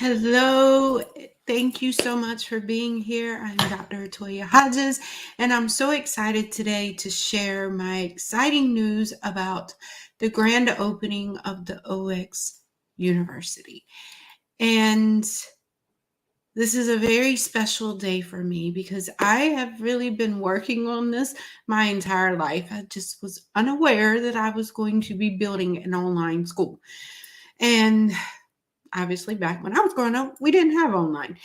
Hello. Thank you so much for being here. I'm Dr. Toya Hodges, and I'm so excited today to share my exciting news about the grand opening of the OX University. And this is a very special day for me because I have really been working on this my entire life. I just was unaware that I was going to be building an online school. And obviously, back when I was growing up, we didn't have online.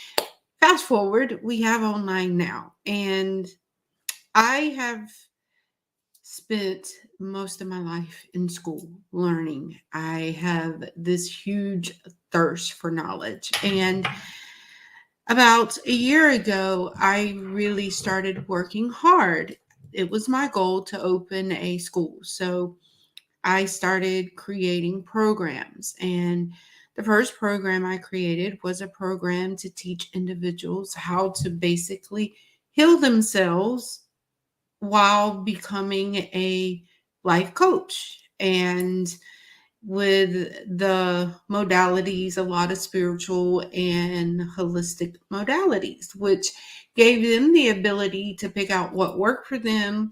Fast forward, we have online now. And I have spent most of my life in school learning. I have this huge thirst for knowledge. And about a year ago, I really started working hard. It was my goal to open a school. So I started creating programs. And the first program I created was a program to teach individuals how to basically heal themselves while becoming a life coach. And with the modalities, a lot of spiritual and holistic modalities, which gave them the ability to pick out what worked for them,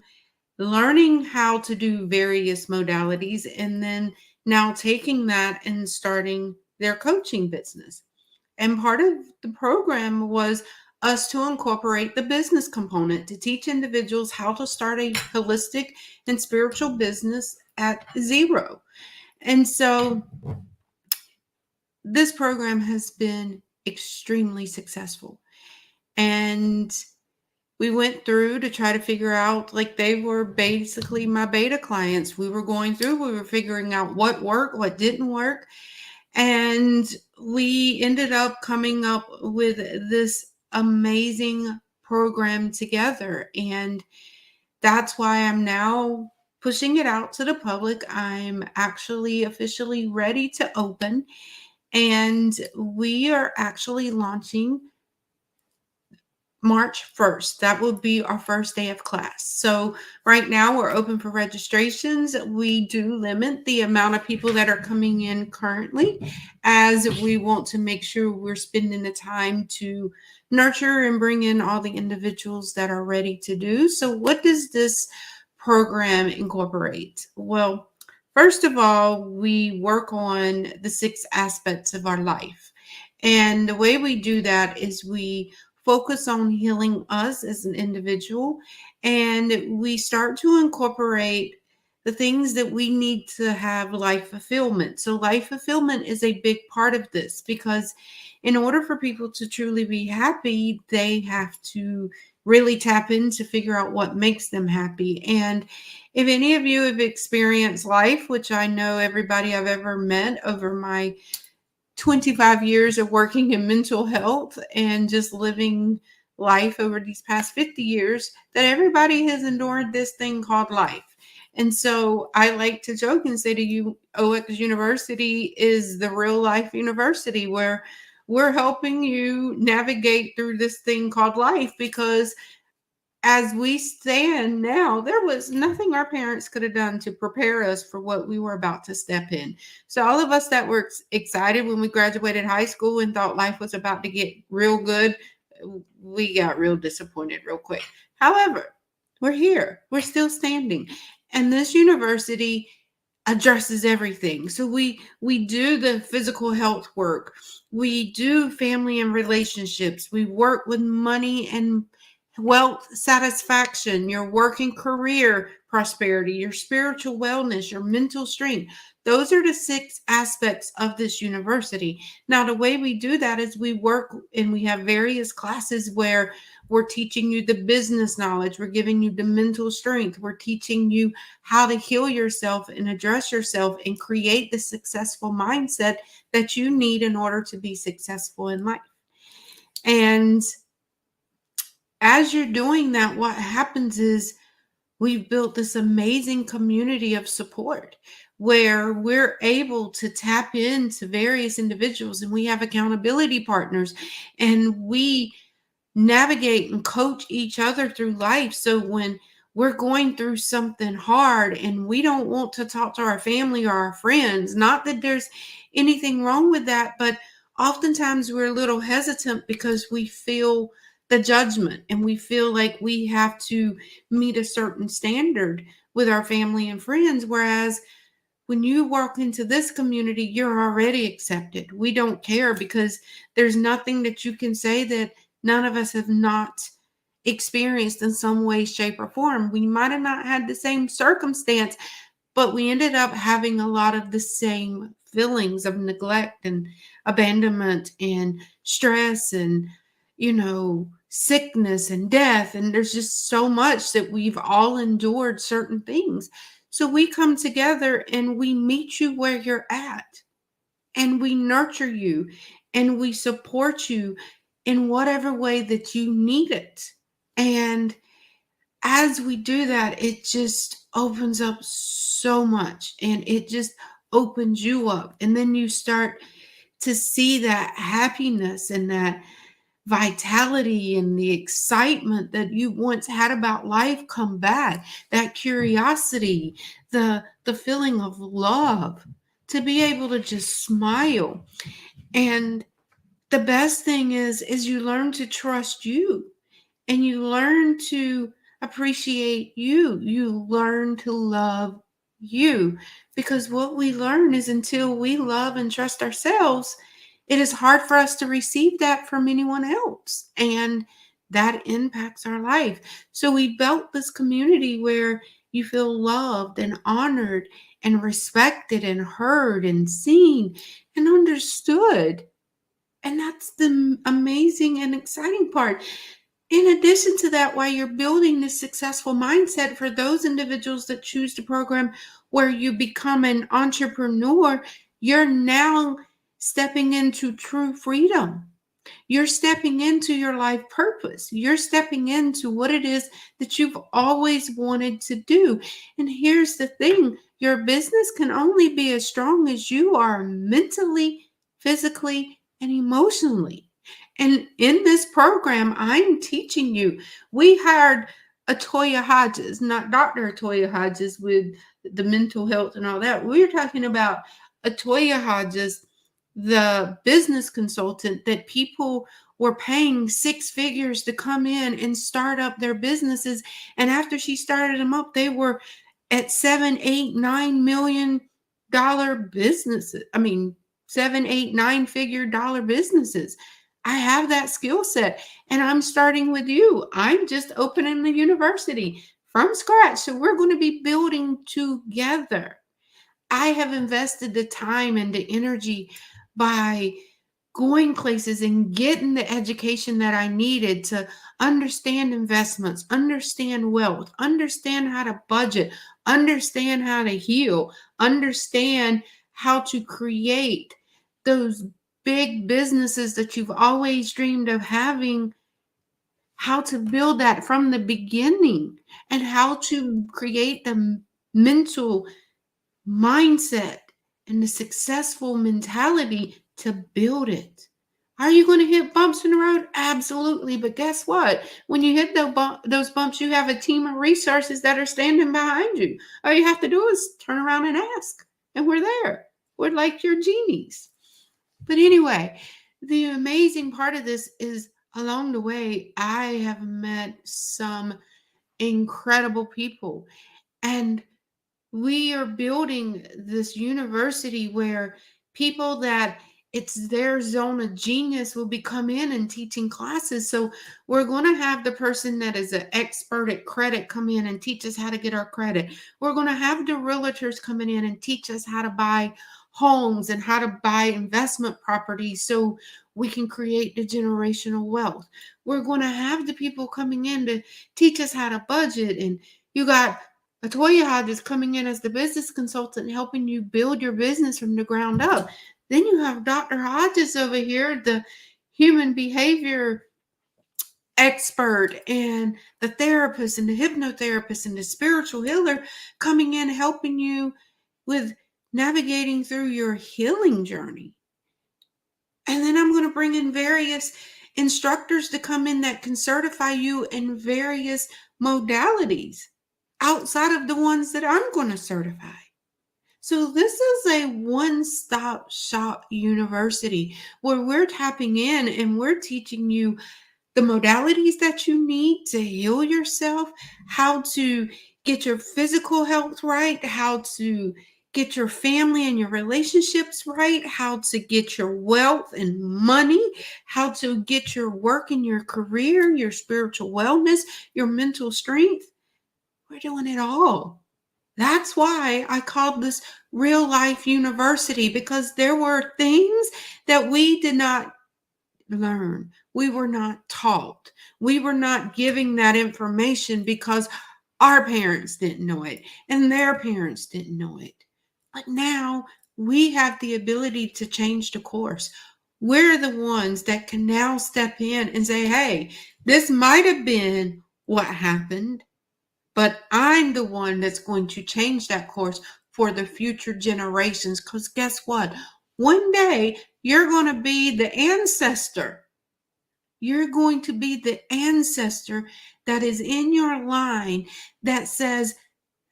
learning how to do various modalities, and then now taking that and starting their coaching business. And part of the program was us to incorporate the business component to teach individuals how to start a holistic and spiritual business at zero. And so this program has been extremely successful. And we went through to try to figure out, like, they were basically my beta clients. We were going through, we were figuring out what worked, what didn't work. And we ended up coming up with this amazing program together. And that's why I'm now pushing it out to the public. I'm actually officially ready to open. And we are actually launching March 1st. That will be our first day of class. So right now we're open for registrations. We do limit the amount of people that are coming in currently, as we want to make sure we're spending the time to nurture and bring in all the individuals that are ready to do. So what does this program incorporate? Well, first of all, we work on the 6 aspects of our life. And the way we do that is we focus on healing us as an individual, and we start to incorporate the things that we need to have life fulfillment. So life fulfillment is a big part of this, because in order for people to truly be happy, they have to really tap in to figure out what makes them happy. And if any of you have experienced life, which I know everybody I've ever met over my 25 years of working in mental health and just living life over these past 50 years, that everybody has endured this thing called life. And so I like to joke and say to you, OX University is the real life university where we're helping you navigate through this thing called life, because as we stand now, there was nothing our parents could have done to prepare us for what we were about to step in. So all of us that were excited when we graduated high school and thought life was about to get real good, we got real disappointed real quick. However, we're here. We're still standing. And this university addresses everything. So we do the physical health work. We do family and relationships. We work with money and wealth satisfaction, your working career prosperity, your spiritual wellness, your mental strength. Those are the 6 aspects of this university. Now, the way we do that is we work and we have various classes where we're teaching you the business knowledge, we're giving you the mental strength, we're teaching you how to heal yourself and address yourself and create the successful mindset that you need in order to be successful in life. And as you're doing that, what happens is we've built this amazing community of support where we're able to tap into various individuals, and we have accountability partners, and we navigate and coach each other through life. So when we're going through something hard and we don't want to talk to our family or our friends, not that there's anything wrong with that, but oftentimes we're a little hesitant because we feel the judgment and we feel like we have to meet a certain standard with our family and friends. Whereas when you walk into this community, you're already accepted. We don't care because there's nothing that you can say that none of us have not experienced in some way, shape, or form. We might have not had the same circumstance, but we ended up having a lot of the same feelings of neglect and abandonment and stress and, sickness and death. And there's just so much that we've all endured certain things. So we come together and we meet you where you're at, and we nurture you and we support you in whatever way that you need it. And as we do that, it just opens up so much, and it just opens you up. And then you start to see that happiness and that vitality and the excitement that you once had about life come back, that curiosity, the feeling of love, to be able to just smile. And the best thing is you learn to trust you, and you learn to appreciate you. You learn to love you, because what we learn is until we love and trust ourselves, it is hard for us to receive that from anyone else. And that impacts our life. So we built this community where you feel loved and honored and respected and heard and seen and understood. And that's the amazing and exciting part. In addition to that, while you're building this successful mindset for those individuals that choose the program where you become an entrepreneur, you're now stepping into true freedom. You're stepping into your life purpose. You're stepping into what it is that you've always wanted to do. And here's the thing, your business can only be as strong as you are mentally, physically, and emotionally. And in this program, I'm teaching you. We hired Atoya Hodges, not Dr. Atoya Hodges with the mental health and all that. We're talking about Atoya Hodges, the business consultant that people were paying six figures to come in and start up their businesses. And after she started them up, they were at 7, 8, $9 million businesses. I mean, 7, 8, 9 figure dollar businesses. I have that skill set, and I'm starting with you. I'm just opening the university from scratch. So we're going to be building together. I have invested the time and the energy by going places and getting the education that I needed to understand investments, understand wealth, understand how to budget, understand how to heal, understand how to create those big businesses that you've always dreamed of having, how to build that from the beginning, and how to create the mental mindset and the successful mentality to build it. Are you going to hit bumps in the road? Absolutely. But guess what? When you hit those bumps, you have a team of resources that are standing behind you. All you have to do is turn around and ask, and we're there. We're like your genies. But anyway, the amazing part of this is along the way, I have met some incredible people. And we are building this university where people that it's their zone of genius will be come in and teaching classes. So we're going to have the person that is an expert at credit come in and teach us how to get our credit. We're going to have the realtors coming in and teach us how to buy homes and how to buy investment properties so we can create the generational wealth. We're going to have the people coming in to teach us how to budget. And you got Atoya Hodges coming in as the business consultant, helping you build your business from the ground up. Then you have Dr. Hodges over here, the human behavior expert, and the therapist and the hypnotherapist and the spiritual healer coming in, helping you with navigating through your healing journey. And then I'm going to bring in various instructors to come in that can certify you in various modalities outside of the ones that I'm going to certify. So this is a one-stop shop university where we're tapping in and we're teaching you the modalities that you need to heal yourself, how to get your physical health right, how to get your family and your relationships right, how to get your wealth and money, how to get your work and your career, your spiritual wellness, your mental strength. We're doing it all. That's why I called this real life university, because there were things that we did not learn. We were not taught. We were not giving that information because our parents didn't know it and their parents didn't know it. But now we have the ability to change the course. We're the ones that can now step in and say, hey, this might have been what happened, but I'm the one that's going to change that course for the future generations. Because guess what? One day you're going to be the ancestor. You're going to be the ancestor that is in your line that says,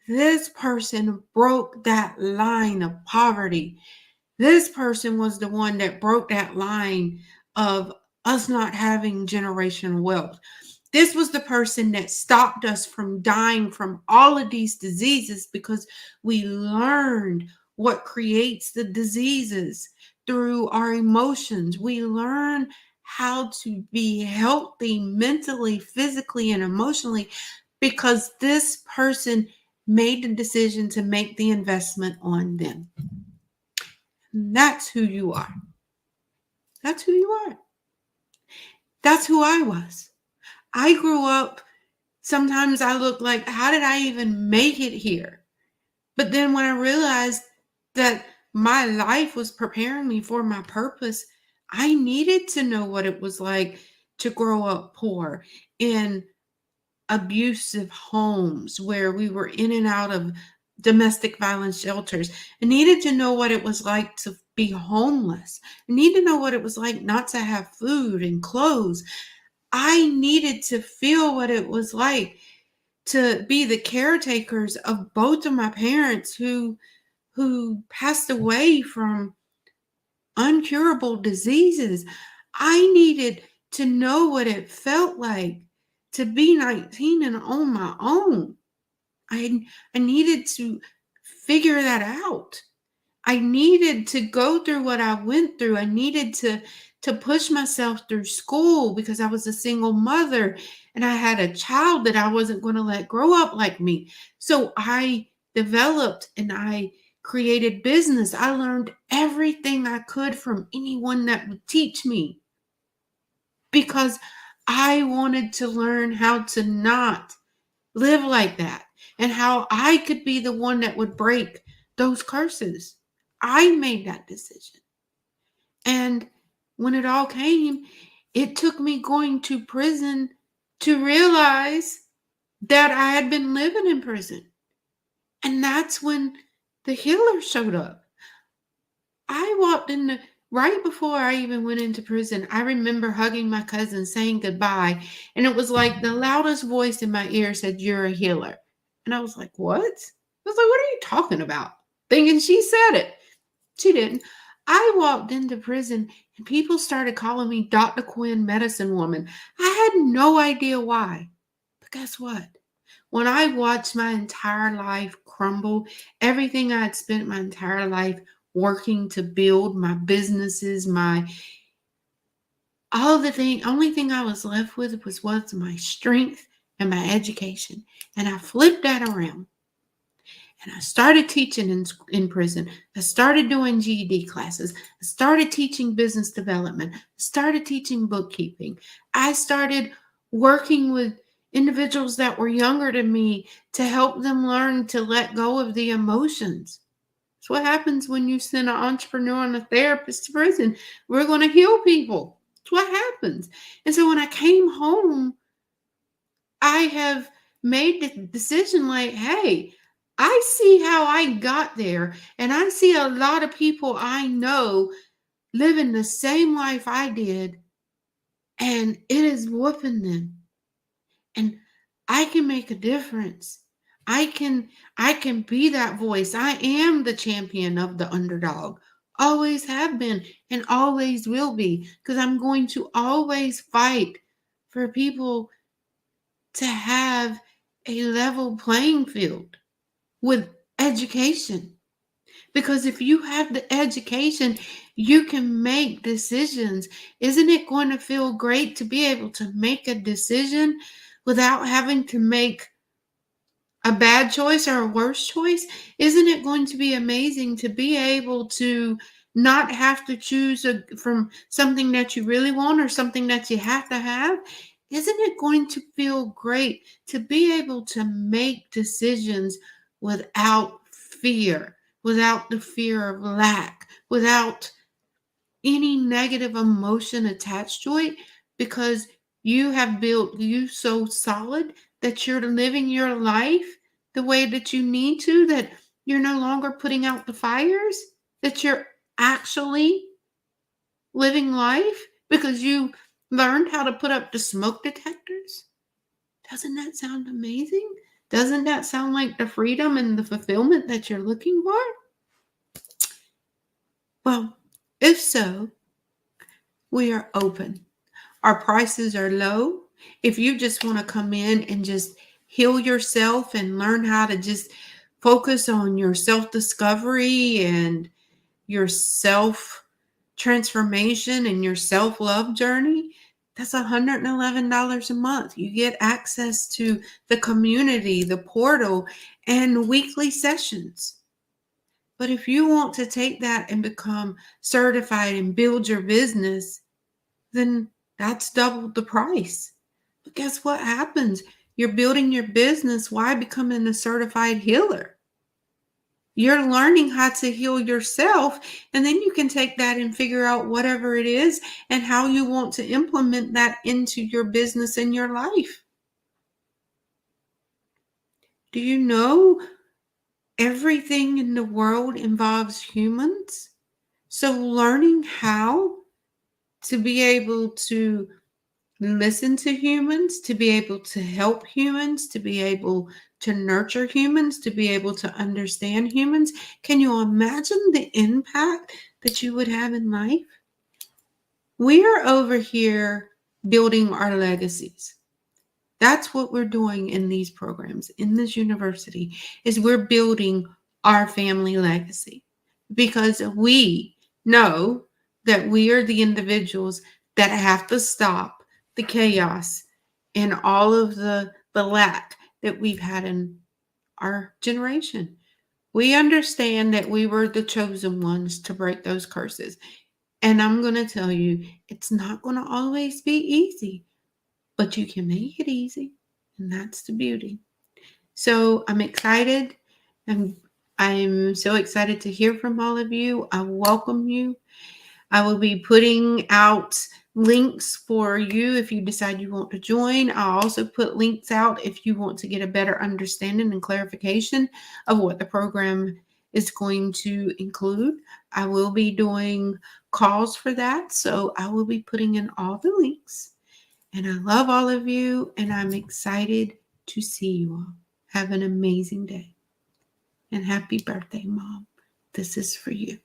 this person broke that line of poverty. This person was the one that broke that line of us not having generational wealth. This was the person that stopped us from dying from all of these diseases, because we learned what creates the diseases through our emotions. We learn how to be healthy mentally, physically, and emotionally because this person made the decision to make the investment on them. That's who you are. That's who you are. That's who I was. I grew up, sometimes I look like, how did I even make it here? But then when I realized that my life was preparing me for my purpose, I needed to know what it was like to grow up poor in abusive homes where we were in and out of domestic violence shelters. I needed to know what it was like to be homeless. I needed to know what it was like not to have food and clothes. I needed to feel what it was like to be the caretakers of both of my parents who passed away from uncurable diseases. I needed to know what it felt like to be 19 and on my own. I needed to figure that out. I needed to go through what I went through. I needed to push myself through school because I was a single mother and I had a child that I wasn't going to let grow up like me. So I developed and I created business. I learned everything I could from anyone that would teach me because I wanted to learn how to not live like that and how I could be the one that would break those curses. I made that decision. And when it all came, it took me going to prison to realize that I had been living in prison. And that's when the healer showed up. I walked in right before I even went into prison. I remember hugging my cousin, saying goodbye. And it was like the loudest voice in my ear said, "You're a healer." And I was like, "What?" I was like, "What are you talking about?" Thinking she said it. She didn't. I walked into prison and people started calling me Dr. Quinn, medicine woman. I had no idea why. But guess what? When I watched my entire life crumble, everything I had spent my entire life working to build, my businesses, my all the thing, only thing I was left with was my strength and my education. And I flipped that around. And I started teaching in prison. I started doing GED classes. I started teaching business development. I started teaching bookkeeping. I started working with individuals that were younger than me to help them learn to let go of the emotions. That's what happens when you send an entrepreneur and a therapist to prison. We're going to heal people. That's what happens. And so when I came home, I have made the decision like, hey, I see how I got there. And I see a lot of people I know living the same life I did. And it is whooping them. And I can make a difference. I can be that voice. I am the champion of the underdog. Always have been and always will be, because I'm going to always fight for people to have a level playing field with education. Because if you have the education, you can make decisions. Isn't it going to feel great to be able to make a decision without having to make a bad choice or a worse choice? Isn't it going to be amazing to be able to not have to choose from something that you really want or something that you have to have? Isn't it going to feel great to be able to make decisions without fear, without the fear of lack, without any negative emotion attached to it, because you have built you so solid that you're living your life the way that you need to, that you're no longer putting out the fires, that you're actually living life because you learned how to put up the smoke detectors. Doesn't that sound amazing? Doesn't that sound like the freedom and the fulfillment that you're looking for? Well, if so, we are open. Our prices are low. If you just want to come in and just heal yourself and learn how to just focus on your self discovery and your self transformation and your self love journey, that's $111 a month. You get access to the community, the portal, and weekly sessions. But if you want to take that and become certified and build your business, then that's double the price. But guess what happens? You're building your business. Why becoming a certified healer? You're learning how to heal yourself, and then you can take that and figure out whatever it is and how you want to implement that into your business and your life. Do you know everything in the world involves humans? So learning how to be able to listen to humans, to be able to help humans, to be able to nurture humans, to be able to understand humans. Can you imagine the impact that you would have in life? We are over here building our legacies. That's what we're doing in these programs, in this university, is we're building our family legacy, because we know that we are the individuals that have to stop the chaos and all of the lack that we've had in our generation. We understand that we were the chosen ones to break those curses. And I'm going to tell you, it's not going to always be easy, but you can make it easy. And that's the beauty. So I'm excited. I'm so excited to hear from all of you. I welcome you. I will be putting out links for you if you decide you want to join. I'll also put links out if you want to get a better understanding and clarification of what the program is going to include. I will be doing calls for that, so I will be putting in all the links. And I love all of you, and I'm excited to see you all. Have an amazing day. And happy birthday, Mom. This is for you.